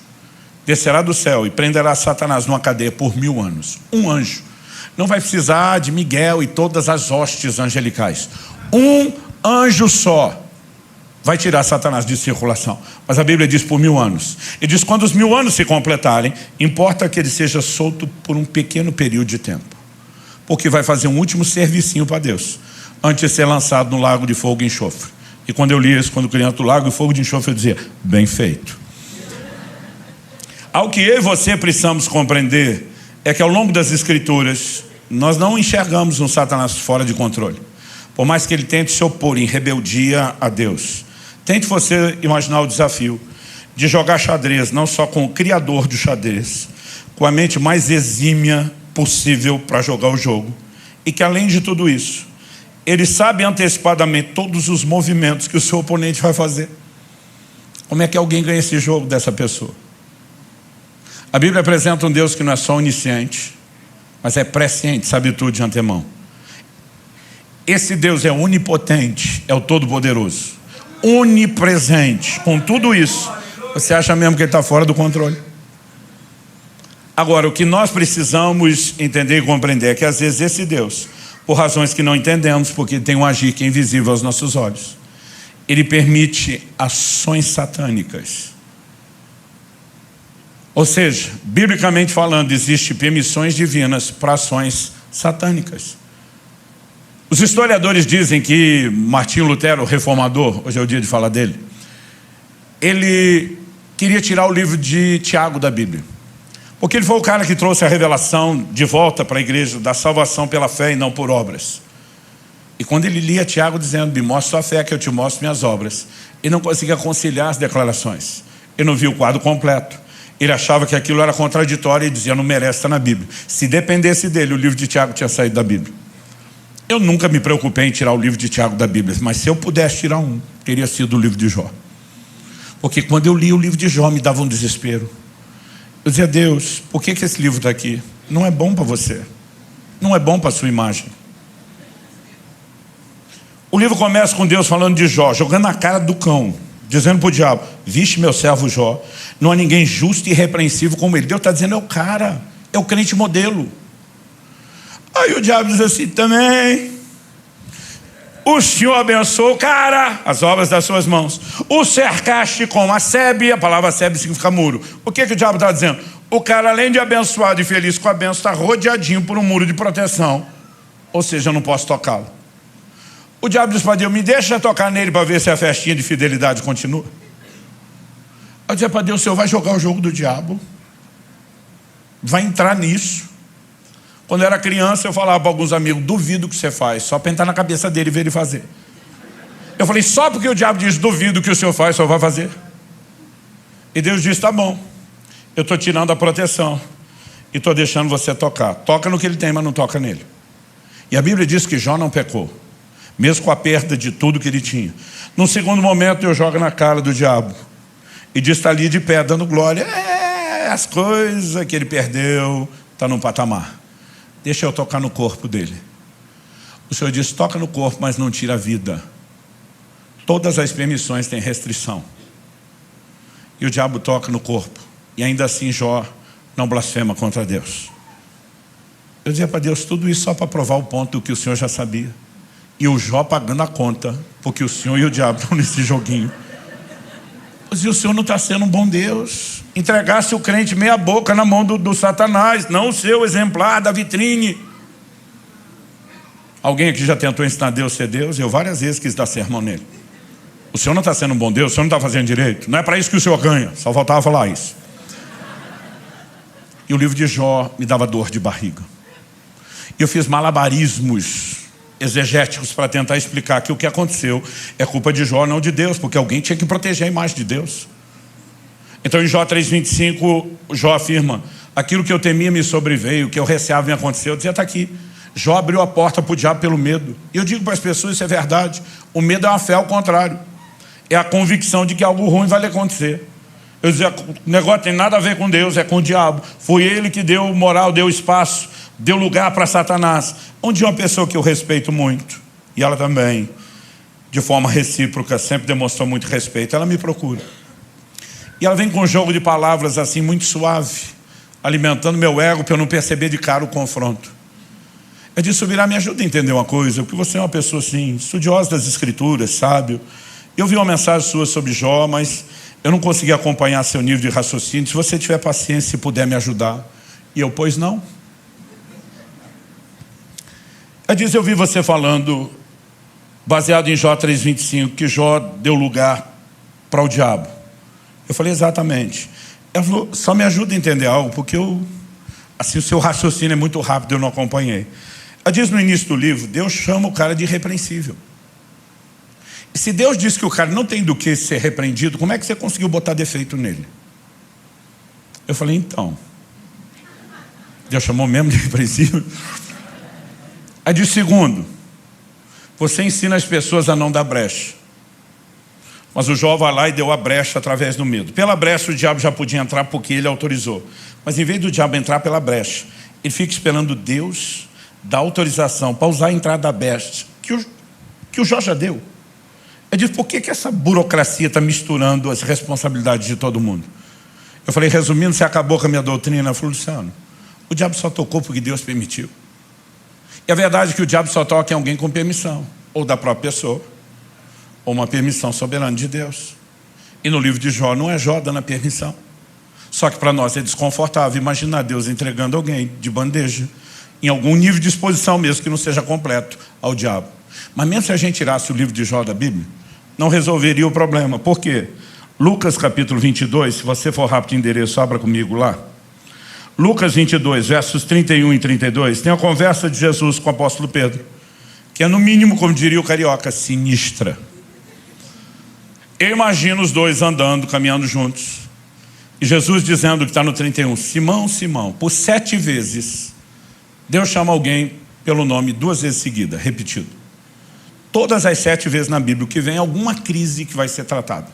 S1: descerá do céu e prenderá Satanás numa cadeia por 1000 anos. Um anjo. Não vai precisar de Miguel e todas as hostes angelicais. Um anjo só vai tirar Satanás de circulação. Mas a Bíblia diz por 1000 anos. E diz: quando os 1000 anos se completarem, importa que ele seja solto por um pequeno período de tempo, porque vai fazer um último servicinho para Deus, antes de ser lançado no lago de fogo e enxofre. E quando eu li isso, quando criança, do lago de fogo e de enxofre, eu dizia: bem feito. Ao que eu e você precisamos compreender é que ao longo das escrituras nós não enxergamos um Satanás fora de controle. Por mais que ele tente se opor em rebeldia a Deus. Tente você imaginar o desafio de jogar xadrez, não só com o criador do xadrez, com a mente mais exímia possível para jogar o jogo, e que além de tudo isso, ele sabe antecipadamente todos os movimentos que o seu oponente vai fazer. Como é que alguém ganha esse jogo dessa pessoa? A Bíblia apresenta um Deus que não é só onisciente, mas é presciente, sabe tudo de antemão. Esse Deus é onipotente, é o Todo-Poderoso, onipresente. Com tudo isso, você acha mesmo que ele está fora do controle? Agora, o que nós precisamos entender e compreender é que às vezes esse Deus, por razões que não entendemos, porque tem um agir que é invisível aos nossos olhos, ele permite ações satânicas. Ou seja, biblicamente falando, existem permissões divinas para ações satânicas. Os historiadores dizem que Martinho Lutero, o reformador, hoje é o dia de falar dele, ele queria tirar o livro de Tiago da Bíblia, porque ele foi o cara que trouxe a revelação de volta para a igreja, da salvação pela fé e não por obras. E quando ele lia Tiago dizendo: me mostra a fé que eu te mostro minhas obras, ele não conseguia conciliar as declarações. Ele não viu o quadro completo. Ele achava que aquilo era contraditório e dizia: não merece estar na Bíblia. Se dependesse dele, o livro de Tiago tinha saído da Bíblia. Eu nunca me preocupei em tirar o livro de Tiago da Bíblia, mas se eu pudesse tirar um, teria sido o livro de Jó. Porque quando eu li o livro de Jó, me dava um desespero. Eu dizia: Deus, por que esse livro está aqui? Não é bom para você. Não é bom para a sua imagem. O livro começa com Deus falando de Jó, jogando na cara do cão, dizendo para o diabo: viste meu servo Jó, não há ninguém justo e irrepreensível como ele. Deus está dizendo: é o cara, é o crente modelo. Aí o diabo diz assim também: o Senhor abençoou o cara, as obras das suas mãos, o cercaste com a sebe. A palavra sebe significa muro. O que o diabo está dizendo? O cara, além de abençoado e feliz com a benção, está rodeadinho por um muro de proteção. Ou seja, eu não posso tocá-lo. O diabo disse para Deus, me deixa tocar nele para ver se a festinha de fidelidade continua. Eu disse para Deus, o senhor vai jogar o jogo do diabo? Vai entrar nisso? Quando eu era criança, eu falava para alguns amigos, duvido que você faz, só para entrar na cabeça dele e ver ele fazer. Eu falei, só porque o diabo diz, duvido que o senhor faz, só vai fazer. E Deus disse, tá bom, eu estou tirando a proteção e estou deixando você tocar. Toca no que ele tem, mas não toca nele. E a Bíblia diz que Jó não pecou, mesmo com a perda de tudo que ele tinha. Num segundo momento, eu jogo na cara do diabo. E diz, está ali de pé, dando glória. As coisas que ele perdeu, está num patamar. Deixa eu tocar no corpo dele. O Senhor diz, toca no corpo, mas não tira a vida. Todas as permissões têm restrição. E o diabo toca no corpo. E ainda assim Jó não blasfema contra Deus. Eu dizia para Deus, tudo isso só para provar o ponto que o Senhor já sabia. E o Jó pagando a conta, porque o Senhor e o diabo estão nesse joguinho. Eu dizia, o Senhor não está sendo um bom Deus. Entregasse o crente meia boca na mão do Satanás, não o seu exemplar da vitrine. Alguém aqui já tentou ensinar Deus a ser Deus? Eu várias vezes quis dar sermão nele. O Senhor não está sendo um bom Deus, o Senhor não está fazendo direito. Não é para isso que o Senhor ganha, só faltava falar isso. E o livro de Jó me dava dor de barriga. E eu fiz malabarismos exegéticos para tentar explicar que o que aconteceu é culpa de Jó, não de Deus, porque alguém tinha que proteger a imagem de Deus. Então em Jó 3,25, Jó afirma, aquilo que eu temia me sobreveio, o que eu receava me aconteceu. Eu dizia, está aqui. Jó abriu a porta para o diabo pelo medo. E eu digo para as pessoas, isso é verdade. O medo é uma fé ao contrário. É a convicção de que algo ruim vai lhe acontecer. Eu dizia, o negócio tem nada a ver com Deus, é com o diabo. Foi ele que deu moral, deu espaço, deu lugar para Satanás. Onde uma pessoa que eu respeito muito, e ela também, de forma recíproca, sempre demonstrou muito respeito, ela me procura. E ela vem com um jogo de palavras assim, muito suave, alimentando meu ego para eu não perceber de cara o confronto. Eu disse, Subirá, me ajuda a entender uma coisa, porque você é uma pessoa assim, estudiosa das escrituras, sábio. Eu vi uma mensagem sua sobre Jó, mas eu não consegui acompanhar seu nível de raciocínio. Se você tiver paciência e puder me ajudar. E eu, pois não. Ela diz, eu vi você falando, baseado em Jó 3,25, que Jó deu lugar para o diabo. Eu falei, exatamente. Ela falou, só me ajuda a entender algo, porque assim, o seu raciocínio é muito rápido, eu não acompanhei. Ela diz no início do livro, Deus chama o cara de irrepreensível. E se Deus diz que o cara não tem do que ser repreendido, como é que você conseguiu botar defeito nele? Eu falei, então, Deus chamou mesmo de irrepreensível? Aí diz, segundo, você ensina as pessoas a não dar brecha. Mas o Jó vai lá e deu a brecha através do medo. Pela brecha o diabo já podia entrar porque ele autorizou. Mas em vez do diabo entrar pela brecha, ele fica esperando Deus dar autorização para usar a entrada da brecha que o Jó já deu. Ele diz, por que essa burocracia está misturando as responsabilidades de todo mundo? Eu falei, resumindo, você acabou com a minha doutrina. Eu falei, Luciano, o diabo só tocou porque Deus permitiu. E a verdade é que o diabo só toca em alguém com permissão, ou da própria pessoa, ou uma permissão soberana de Deus. E no livro de Jó, não é Jó dando a permissão. Só que para nós é desconfortável imaginar Deus entregando alguém de bandeja, em algum nível de exposição mesmo que não seja completo, ao diabo. Mas mesmo se a gente tirasse o livro de Jó da Bíblia, não resolveria o problema. Por quê? Lucas capítulo 22, se você for rápido de endereço, abra comigo lá. Lucas 22, versos 31 e 32, tem a conversa de Jesus com o apóstolo Pedro, que é no mínimo, como diria o carioca, sinistra. Eu imagino os dois andando, caminhando juntos. E Jesus dizendo que está no 31, Simão, Simão, por 7 vezes, Deus chama alguém pelo nome 2 vezes seguida, repetido. Todas as 7 vezes na Bíblia, o que vem é alguma crise que vai ser tratada.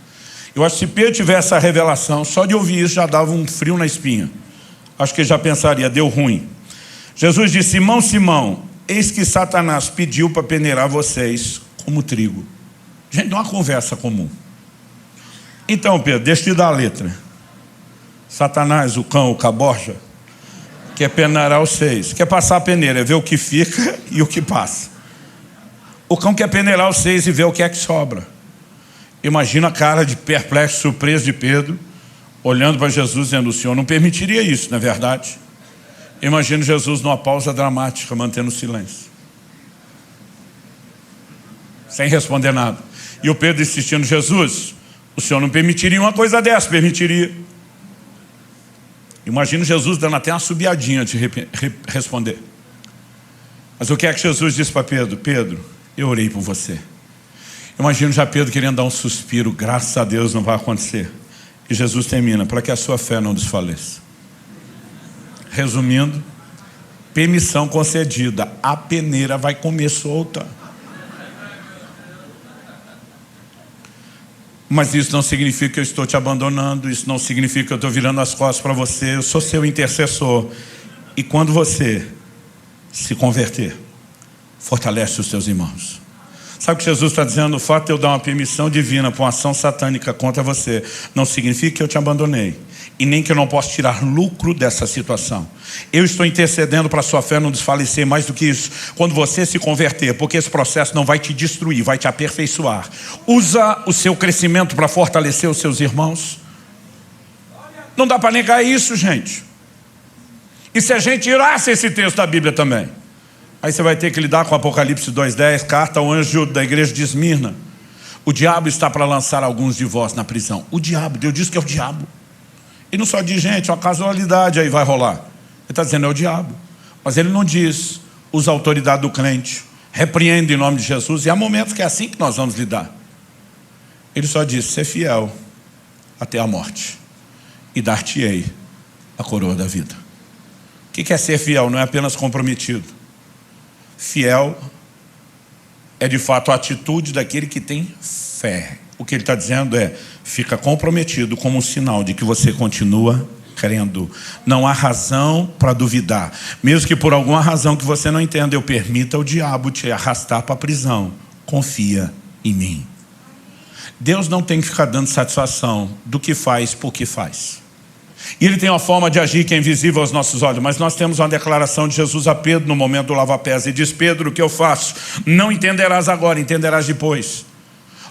S1: Eu acho que se Pedro tivesse essa revelação, só de ouvir isso já dava um frio na espinha. Acho que ele já pensaria, deu ruim. Jesus disse, Simão, Simão, eis que Satanás pediu para peneirar vocês como trigo. Gente, não é uma conversa comum. Então, Pedro, deixa eu te dar a letra. Satanás, o cão, o caborja, quer peneirar vocês. Quer passar a peneira, é ver o que fica e o que passa. O cão quer peneirar vocês e ver o que é que sobra. Imagina a cara de perplexo, surpreso de Pedro, olhando para Jesus, dizendo: o Senhor não permitiria isso, não é verdade? Imagino Jesus numa pausa dramática, mantendo silêncio, sem responder nada. E o Pedro insistindo: Jesus, o Senhor não permitiria uma coisa dessa? Permitiria. Imagino Jesus dando até uma subiadinha de responder. Mas o que é que Jesus disse para Pedro? Pedro, eu orei por você. Imagino já Pedro querendo dar um suspiro: graças a Deus não vai acontecer. E Jesus termina: para que a sua fé não desfaleça. Resumindo, permissão concedida, a peneira vai comer solta. Mas isso não significa que eu estou te abandonando, isso não significa que eu estou virando as costas para você. Eu sou seu intercessor. E quando você se converter, fortalece os seus irmãos. Sabe o que Jesus está dizendo? O fato de eu dar uma permissão divina para uma ação satânica contra você não significa que eu te abandonei, e nem que eu não possa tirar lucro dessa situação. Eu estou intercedendo para a sua fé não desfalecer. Mais do que isso, quando você se converter, porque esse processo não vai te destruir, vai te aperfeiçoar. Usa o seu crescimento para fortalecer os seus irmãos. Não dá para negar isso, gente. E se a gente tirasse esse texto da Bíblia também, aí você vai ter que lidar com Apocalipse 2:10, carta ao anjo da igreja de Esmirna. O diabo está para lançar alguns de vós na prisão. O diabo, Deus diz que é o diabo. Ele não só diz: gente, uma casualidade aí vai rolar. Ele está dizendo: é o diabo. Mas ele não diz: usa a autoridade do crente, repreende em nome de Jesus. E há momentos que é assim que nós vamos lidar. Ele só diz: ser fiel até a morte, e dar-te-ei a coroa da vida. O que é ser fiel? Não é apenas comprometido. Fiel é de fato a atitude daquele que tem fé. O que ele está dizendo é: fica comprometido como um sinal de que você continua crendo. Não há razão para duvidar. Mesmo que por alguma razão que você não entenda, eu permita o diabo te arrastar para a prisão. Confia em mim. Deus não tem que ficar dando satisfação do que faz por que faz. E Ele tem uma forma de agir que é invisível aos nossos olhos. Mas nós temos uma declaração de Jesus a Pedro no momento do lava-pés. E diz: Pedro, o que eu faço não entenderás agora, entenderás depois.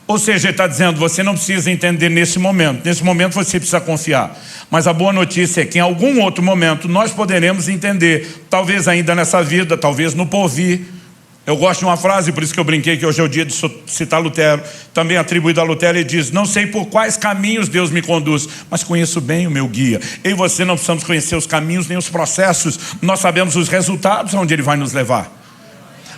S1: Ou seja, ele está dizendo: você não precisa entender nesse momento. Nesse momento você precisa confiar. Mas a boa notícia é que em algum outro momento nós poderemos entender. Talvez ainda nessa vida, talvez no porvir. Eu gosto de uma frase, por isso que eu brinquei que hoje é o dia de citar Lutero, também atribuído a Lutero. Ele diz: não sei por quais caminhos Deus me conduz, mas conheço bem o meu guia. Eu e você não precisamos conhecer os caminhos nem os processos. Nós sabemos os resultados aonde Ele vai nos levar.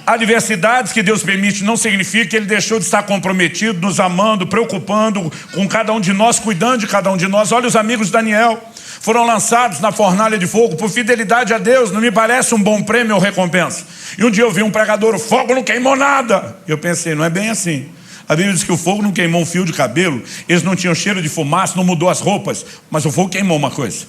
S1: Adversidades que Deus permite não significa que Ele deixou de estar comprometido, nos amando, preocupando com cada um de nós, cuidando de cada um de nós. Olha os amigos de Daniel, foram lançados na fornalha de fogo por fidelidade a Deus. Não me parece um bom prêmio ou recompensa? E um dia eu vi um pregador: o fogo não queimou nada. Eu pensei: não é bem assim. A Bíblia diz que o fogo não queimou um fio de cabelo, eles não tinham cheiro de fumaça, não mudou as roupas, mas o fogo queimou uma coisa.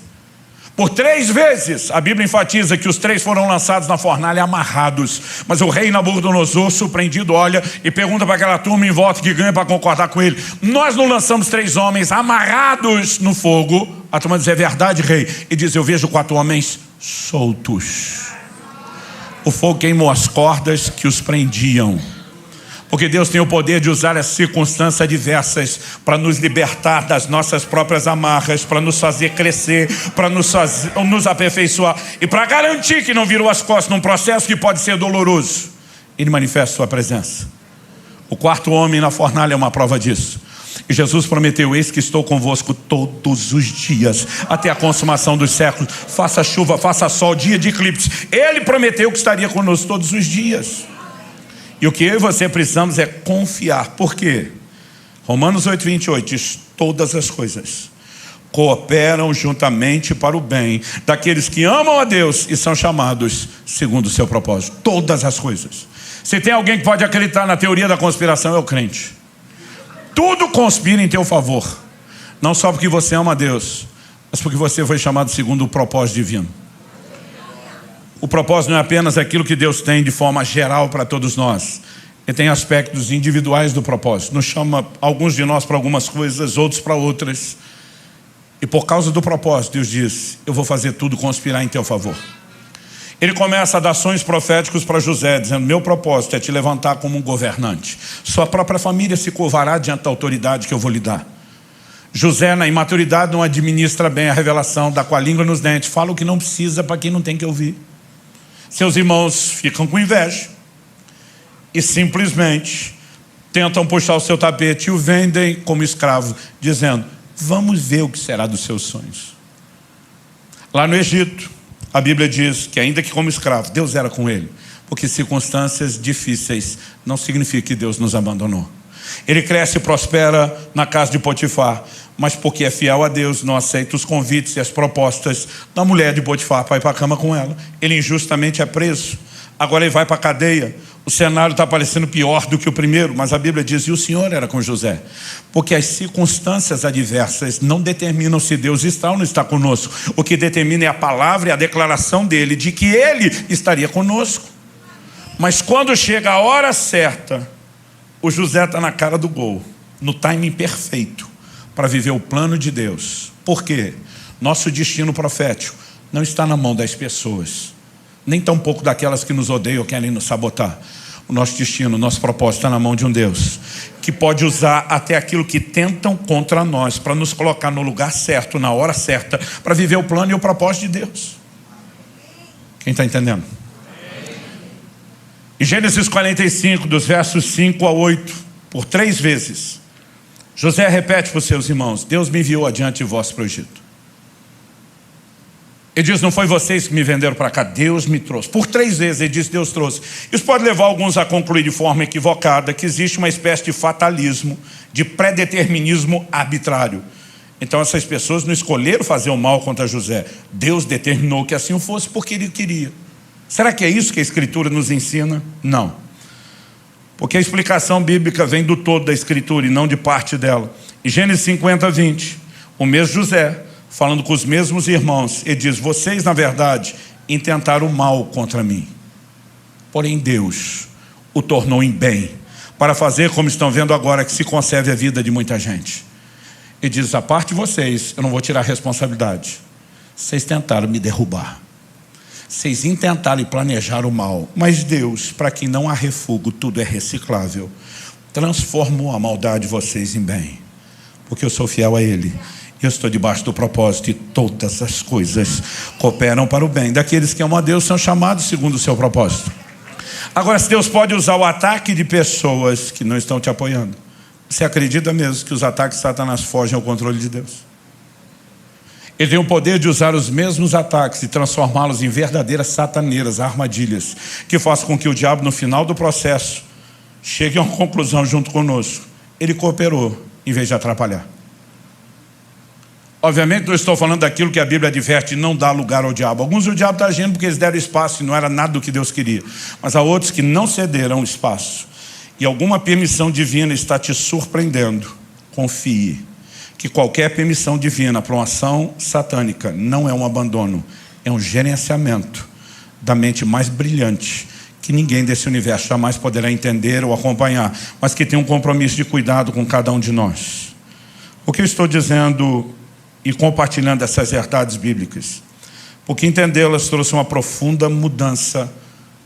S1: Por 3 vezes a Bíblia enfatiza que os 3 foram lançados na fornalha amarrados. Mas o rei Nabucodonosor, surpreendido, olha e pergunta para aquela turma em volta que ganha para concordar com ele: nós não lançamos 3 homens amarrados no fogo? A turma diz: é verdade, rei. E diz: eu vejo 4 homens soltos. O fogo queimou as cordas que os prendiam. Porque Deus tem o poder de usar as circunstâncias adversas para nos libertar das nossas próprias amarras, para nos fazer crescer, para nos aperfeiçoar e para garantir que não virou as costas num processo que pode ser doloroso. Ele manifesta sua presença. O 4º homem na fornalha é uma prova disso. E Jesus prometeu: eis que estou convosco todos os dias, até a consumação dos séculos. Faça chuva, faça sol, dia de eclipse. Ele prometeu que estaria conosco todos os dias. E o que eu e você precisamos é confiar. Por quê? Romanos 8:28 diz: todas as coisas cooperam juntamente para o bem daqueles que amam a Deus e são chamados segundo o seu propósito. Todas as coisas. Se tem alguém que pode acreditar na teoria da conspiração, é o crente. Tudo conspira em teu favor. Não só porque você ama a Deus, mas porque você foi chamado segundo o propósito divino. O propósito não é apenas aquilo que Deus tem de forma geral para todos nós. Ele tem aspectos individuais do propósito. Nos chama alguns de nós para algumas coisas, outros para outras. E por causa do propósito, Deus diz: eu vou fazer tudo conspirar em teu favor. Ele começa a dar sonhos proféticos para José, dizendo: meu propósito é te levantar como um governante. Sua própria família se curvará diante da autoridade que eu vou lhe dar. José, na imaturidade, não administra bem a revelação, dá com a língua nos dentes, fala o que não precisa para quem não tem que ouvir. Seus irmãos ficam com inveja e simplesmente tentam puxar o seu tapete e o vendem como escravo, dizendo: vamos ver o que será dos seus sonhos. Lá no Egito, a Bíblia diz que ainda que como escravo, Deus era com ele, porque circunstâncias difíceis não significa que Deus nos abandonou. Ele cresce e prospera na casa de Potifar, mas porque é fiel a Deus, não aceita os convites e as propostas da mulher de Potifar para ir para a cama com ela. Ele injustamente é preso, agora ele vai para a cadeia. O cenário está parecendo pior do que o primeiro, mas a Bíblia diz: e o Senhor era com José. Porque as circunstâncias adversas não determinam se Deus está ou não está conosco. O que determina é a palavra e a declaração dele de que ele estaria conosco. Mas quando chega a hora certa, o José está na cara do gol, no timing perfeito, para viver o plano de Deus. Por quê? Nosso destino profético não está na mão das pessoas, nem tampouco daquelas que nos odeiam ou querem nos sabotar. O nosso destino, o nosso propósito está na mão de um Deus que pode usar até aquilo que tentam contra nós para nos colocar no lugar certo, na hora certa, para viver o plano e o propósito de Deus. Quem está entendendo? Em Gênesis 45, dos versos 5 a 8, por 3 vezes, José repete para os seus irmãos: Deus me enviou adiante de vós para o Egito. Ele diz: não foi vocês que me venderam para cá, Deus me trouxe. Por 3 vezes ele diz: Deus trouxe. Isso pode levar alguns a concluir de forma equivocada que existe uma espécie de fatalismo, de predeterminismo arbitrário. Então essas pessoas não escolheram fazer o mal contra José. Deus determinou que assim fosse porque ele queria. Será que é isso que a Escritura nos ensina? Não. Porque a explicação bíblica vem do todo da Escritura e não de parte dela. Em Gênesis 50, 20, o mesmo José, falando com os mesmos irmãos, ele diz: vocês, na verdade, intentaram o mal contra mim. Porém, Deus o tornou em bem, para fazer, como estão vendo agora, que se conserve a vida de muita gente. Ele diz: a parte de vocês, eu não vou tirar a responsabilidade. Vocês tentaram me derrubar. Vocês intentaram e planejaram o mal, mas Deus, para quem não há refúgio, tudo é reciclável, transformou a maldade de vocês em bem, porque eu sou fiel a Ele. Eu estou debaixo do propósito e todas as coisas cooperam para o bem daqueles que amam a Deus, são chamados segundo o seu propósito. Agora, se Deus pode usar o ataque de pessoas que não estão te apoiando, você acredita mesmo que os ataques de Satanás fogem ao controle de Deus? Ele tem o poder de usar os mesmos ataques e transformá-los em verdadeiras sataneiras, armadilhas, que façam com que o diabo, no final do processo, chegue a uma conclusão junto conosco. Ele cooperou em vez de atrapalhar. Obviamente não estou falando daquilo que a Bíblia adverte: não dá lugar ao diabo. Alguns o diabo está agindo porque eles deram espaço e não era nada do que Deus queria. Mas há outros que não cederam espaço. E alguma permissão divina está te surpreendendo. Confie que qualquer permissão divina para uma ação satânica não é um abandono, é um gerenciamento da mente mais brilhante que ninguém desse universo jamais poderá entender ou acompanhar, mas que tem um compromisso de cuidado com cada um de nós. O que eu estou dizendo e compartilhando essas verdades bíblicas, porque entendê-las trouxe uma profunda mudança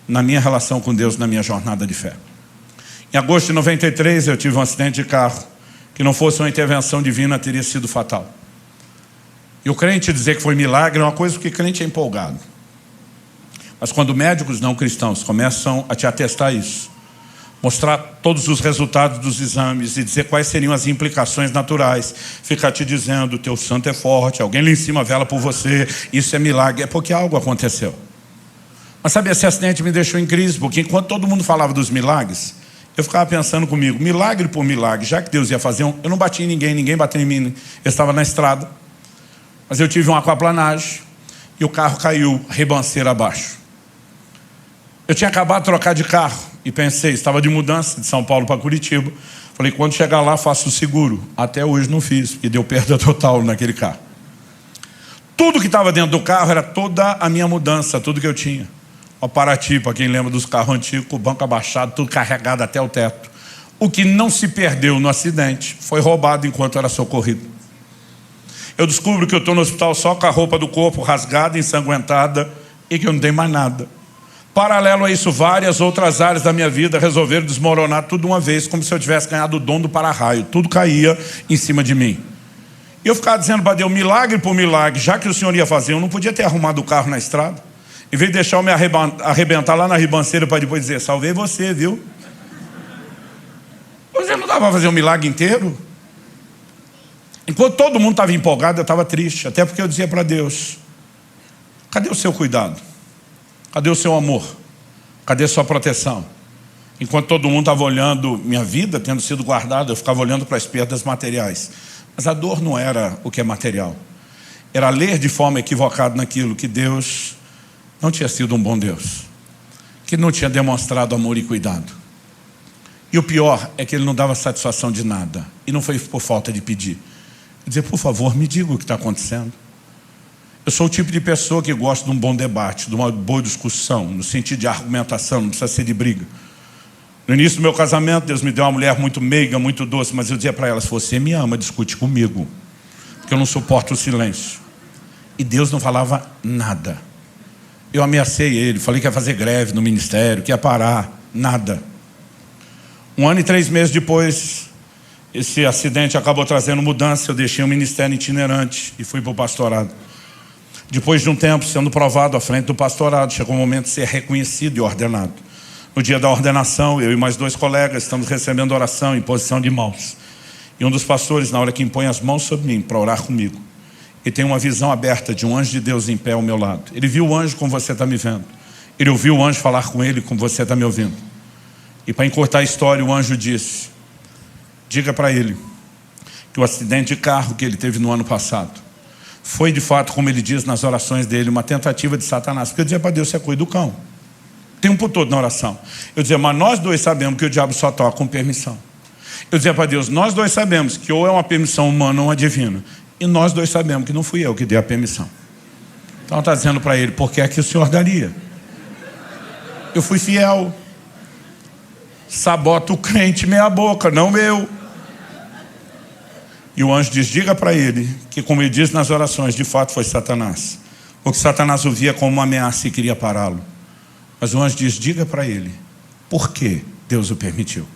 S1: na minha relação com Deus, na minha jornada de fé. Em agosto de 93 eu tive um acidente de carro que não fosse uma intervenção divina teria sido fatal. E o crente dizer que foi milagre é uma coisa, porque crente é empolgado. Mas quando médicos não cristãos começam a te atestar isso, mostrar todos os resultados dos exames e dizer quais seriam as implicações naturais, ficar te dizendo: teu santo é forte, alguém lá em cima vela por você, isso é milagre, é porque algo aconteceu. Mas sabe, esse acidente me deixou em crise, porque enquanto todo mundo falava dos milagres, eu ficava pensando comigo: milagre por milagre, já que Deus ia fazer eu não bati em ninguém, ninguém bateu em mim, eu estava na estrada, mas eu tive uma aquaplanagem e o carro caiu ribanceira abaixo. Eu tinha acabado de trocar de carro e pensei, estava de mudança de São Paulo para Curitiba, falei: quando chegar lá faço o seguro. Até hoje não fiz, porque deu perda total naquele carro. Tudo que estava dentro do carro era toda a minha mudança, tudo que eu tinha. O Paraty, para quem lembra dos carros antigos, com o banco abaixado, tudo carregado até o teto. O que não se perdeu no acidente foi roubado enquanto era socorrido. Eu descubro que eu estou no hospital só com a roupa do corpo rasgada, ensanguentada, e que eu não tenho mais nada. Paralelo a isso, várias outras áreas da minha vida resolveram desmoronar tudo de uma vez, como se eu tivesse ganhado o dom do para-raio. Tudo caía em cima de mim. E eu ficava dizendo para Deus, milagre por milagre, já que o Senhor ia fazer, eu não podia ter arrumado o carro na estrada. Em vez de deixar eu me arrebentar lá na ribanceira para depois dizer, salvei você, viu? Você não dava para fazer um milagre inteiro? Enquanto todo mundo estava empolgado, eu estava triste. Até porque eu dizia para Deus, cadê o seu cuidado? Cadê o seu amor? Cadê a sua proteção? Enquanto todo mundo estava olhando minha vida, tendo sido guardada, eu ficava olhando para as perdas materiais. Mas a dor não era o que é material. Era ler de forma equivocada naquilo que Deus não tinha sido um bom Deus. Que não tinha demonstrado amor e cuidado. E o pior é que Ele não dava satisfação de nada. E não foi por falta de pedir. Dizer, por favor, me diga o que está acontecendo. Eu sou o tipo de pessoa que gosta de um bom debate, de uma boa discussão, no sentido de argumentação, não precisa ser de briga. No início do meu casamento, Deus me deu uma mulher muito meiga, muito doce, mas eu dizia para ela, se você me ama, discute comigo, porque eu não suporto o silêncio. E Deus não falava nada. Eu ameacei ele, falei que ia fazer greve no ministério, que ia parar, nada. 1 ano e 3 meses depois, esse acidente acabou trazendo mudança, eu deixei o ministério itinerante e fui para o pastorado. Depois de um tempo, sendo provado à frente do pastorado, chegou o momento de ser reconhecido e ordenado. No dia da ordenação, eu e mais 2 colegas estamos recebendo oração em posição de mãos. E um dos pastores, na hora que impõe as mãos sobre mim para orar comigo, ele tem uma visão aberta de um anjo de Deus em pé ao meu lado. Ele viu o anjo como você está me vendo. Ele ouviu o anjo falar com ele como você está me ouvindo. E para encurtar a história, o anjo disse, diga para ele que o acidente de carro que ele teve no ano passado foi de fato, como ele diz nas orações dele, uma tentativa de Satanás. Porque eu dizia para Deus, você cuida do cão. O tempo todo na oração. Eu dizia, mas nós 2 sabemos que o diabo só toca com permissão. Eu dizia para Deus, nós 2 sabemos que ou é uma permissão humana ou uma divina. E nós 2 sabemos que não fui eu que dei a permissão. Então está dizendo para ele, por que é que o Senhor daria? Eu fui fiel. Sabota o crente meia boca, não eu. E o anjo diz, diga para ele que, como ele diz nas orações, de fato foi Satanás. Porque Satanás o via como uma ameaça e queria pará-lo. Mas o anjo diz, diga para ele por que Deus o permitiu.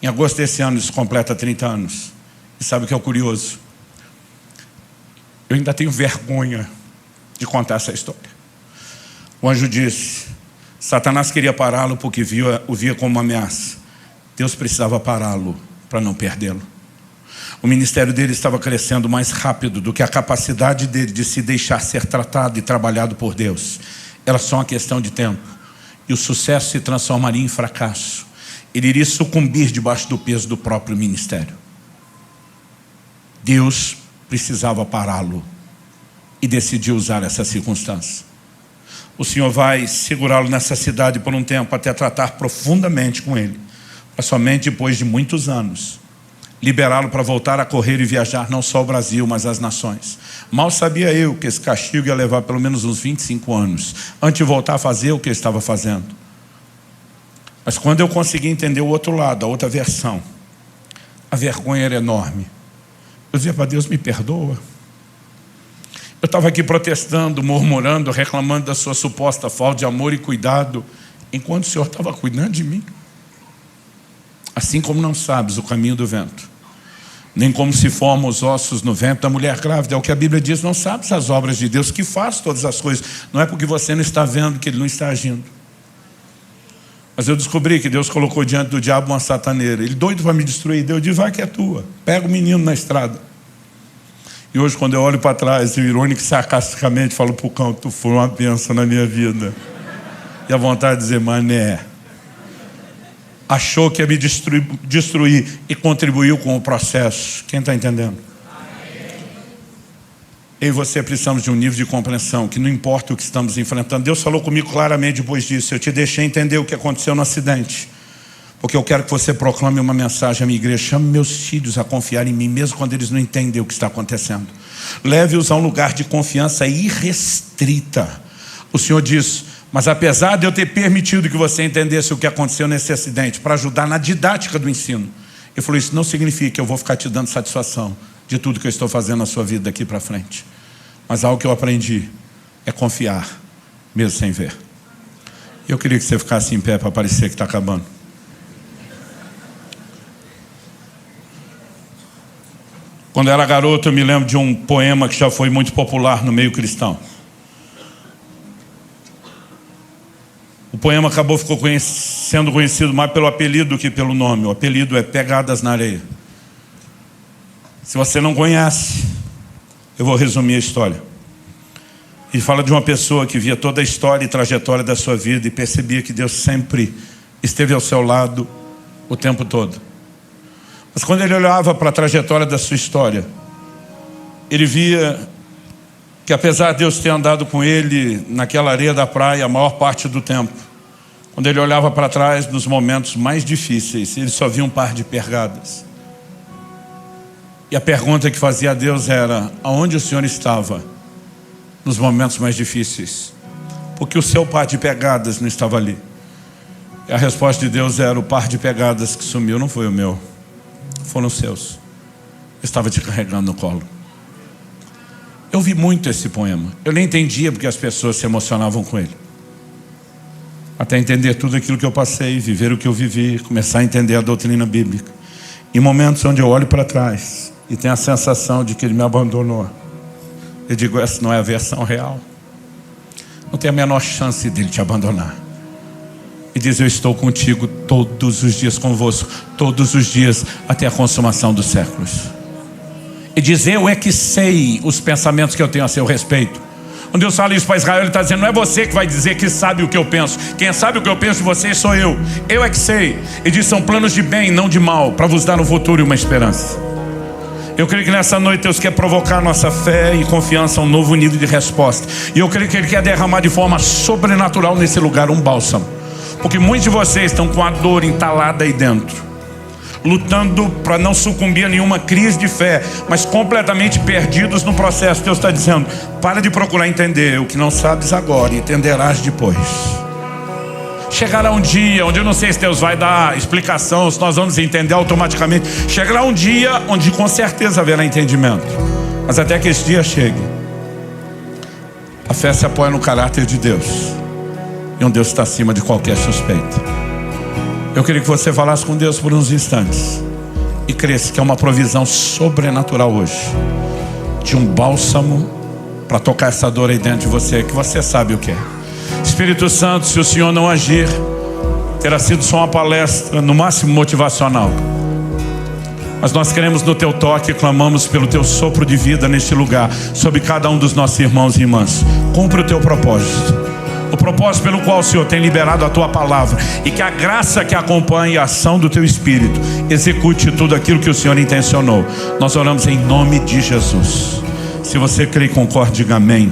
S1: Em agosto desse ano, isso completa 30 anos. E sabe o que é o curioso? Eu ainda tenho vergonha de contar essa história. O anjo disse, Satanás queria pará-lo porque o via como uma ameaça. Deus precisava pará-lo para não perdê-lo. O ministério dele estava crescendo mais rápido do que a capacidade dele de se deixar ser tratado e trabalhado por Deus. Era só uma questão de tempo. E o sucesso se transformaria em fracasso. Ele iria sucumbir debaixo do peso do próprio ministério. Deus precisava pará-lo e decidiu usar essa circunstância. O Senhor vai segurá-lo nessa cidade por um tempo até tratar profundamente com ele. Mas somente depois de muitos anos liberá-lo para voltar a correr e viajar não só ao Brasil, mas às nações. Mal sabia eu que esse castigo ia levar pelo menos uns 25 anos, antes de voltar a fazer o que eu estava fazendo. Mas quando eu consegui entender o outro lado, a outra versão, a vergonha era enorme. Eu dizia para Deus, me perdoa. Eu estava aqui protestando, murmurando, reclamando da sua suposta falta de amor e cuidado, enquanto o Senhor estava cuidando de mim. Assim como não sabes o caminho do vento, nem como se formam os ossos no ventre da mulher grávida. É o que a Bíblia diz, não sabes as obras de Deus, que faz todas as coisas. Não é porque você não está vendo que Ele não está agindo. Mas eu descobri que Deus colocou diante do diabo uma sataneira. Ele doido para me destruir. Deus diz, vai que é tua. Pega o menino na estrada. E hoje, quando eu olho para trás, eu irônico e sarcasticamente falo para o cão, tu foi uma bênção na minha vida. E a vontade de dizer, mané. Achou que ia me destruir e contribuiu com o processo. Quem está entendendo? Eu e você precisamos de um nível de compreensão que não importa o que estamos enfrentando. Deus falou comigo claramente depois disso. Eu te deixei entender o que aconteceu no acidente, porque eu quero que você proclame uma mensagem à minha igreja. Chame meus filhos a confiar em mim, mesmo quando eles não entendem o que está acontecendo. Leve-os a um lugar de confiança irrestrita. O Senhor diz, mas apesar de eu ter permitido que você entendesse o que aconteceu nesse acidente, para ajudar na didática do ensino, ele falou, isso não significa que eu vou ficar te dando satisfação de tudo que eu estou fazendo na sua vida daqui para frente. Mas algo que eu aprendi é confiar, mesmo sem ver. Eu queria que você ficasse em pé para parecer que está Quando eu era garoto, eu me lembro de um poema que já foi muito popular no meio cristão. O poema ficou sendo conhecido mais pelo apelido do que pelo nome. O apelido é Pegadas na Areia. Se você não conhece, eu vou resumir a história. Ele fala de uma pessoa que via toda a história e trajetória da sua vida e percebia que Deus sempre esteve ao seu lado o tempo todo. Mas quando ele olhava para a trajetória da sua história, ele via que apesar de Deus ter andado com ele naquela areia da praia a maior parte do tempo, quando ele olhava para trás nos momentos mais difíceis, ele só via um par de pegadas. E a pergunta que fazia a Deus era: aonde o Senhor estava nos momentos mais difíceis? Porque o seu par de pegadas não estava ali. E a resposta de Deus era: o par de pegadas que sumiu não foi o meu, foram os seus. Eu estava te carregando no colo. Eu vi muito esse poema. Eu nem entendia porque as pessoas se emocionavam com ele. Até entender tudo aquilo que eu passei, viver o que eu vivi, começar a entender a doutrina bíblica. Em momentos onde eu olho para trás e tenho a sensação de que ele me abandonou, eu digo: essa não é a versão real. Não tem a menor chance dele te abandonar. E diz: eu estou contigo todos os dias, convosco, todos os dias, até a consumação dos séculos. E diz: eu é que sei os pensamentos que eu tenho a seu respeito. Quando Deus fala isso para Israel, Ele está dizendo: não é você que vai dizer que sabe o que eu penso. Quem sabe o que eu penso de vocês sou eu. Eu é que sei. Ele diz: são planos de bem, não de mal, para vos dar um futuro e uma esperança. Eu creio que nessa noite Deus quer provocar nossa fé e confiança a um novo nível de resposta. E eu creio que Ele quer derramar de forma sobrenatural nesse lugar um bálsamo. Porque muitos de vocês estão com a dor entalada aí dentro, lutando para não sucumbir a nenhuma crise de fé, mas completamente perdidos no processo. Deus está dizendo: para de procurar entender o que não sabes agora, entenderás depois. Chegará um dia onde eu não sei se Deus vai dar explicação, se nós vamos entender automaticamente. Chegará um dia onde com certeza haverá entendimento. Mas até que esse dia chegue, a fé se apoia no caráter de Deus, e um Deus está acima de qualquer suspeita. Eu queria que você falasse com Deus por uns instantes e cresce que é uma provisão sobrenatural hoje, de um bálsamo para tocar essa dor aí dentro de você, que você sabe o que é. Espírito Santo, se o Senhor não agir, terá sido só uma palestra, no máximo motivacional. Mas nós queremos no teu toque e clamamos pelo teu sopro de vida neste lugar, sobre cada um dos nossos irmãos e irmãs. Cumpre o teu propósito. O propósito pelo qual o Senhor tem liberado a tua palavra, e que a graça que acompanhe a ação do teu Espírito execute tudo aquilo que o Senhor intencionou. Nós oramos em nome de Jesus. Se você crê e concorda, diga amém.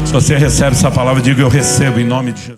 S1: Se você recebe essa palavra, diga: eu recebo em nome de Jesus.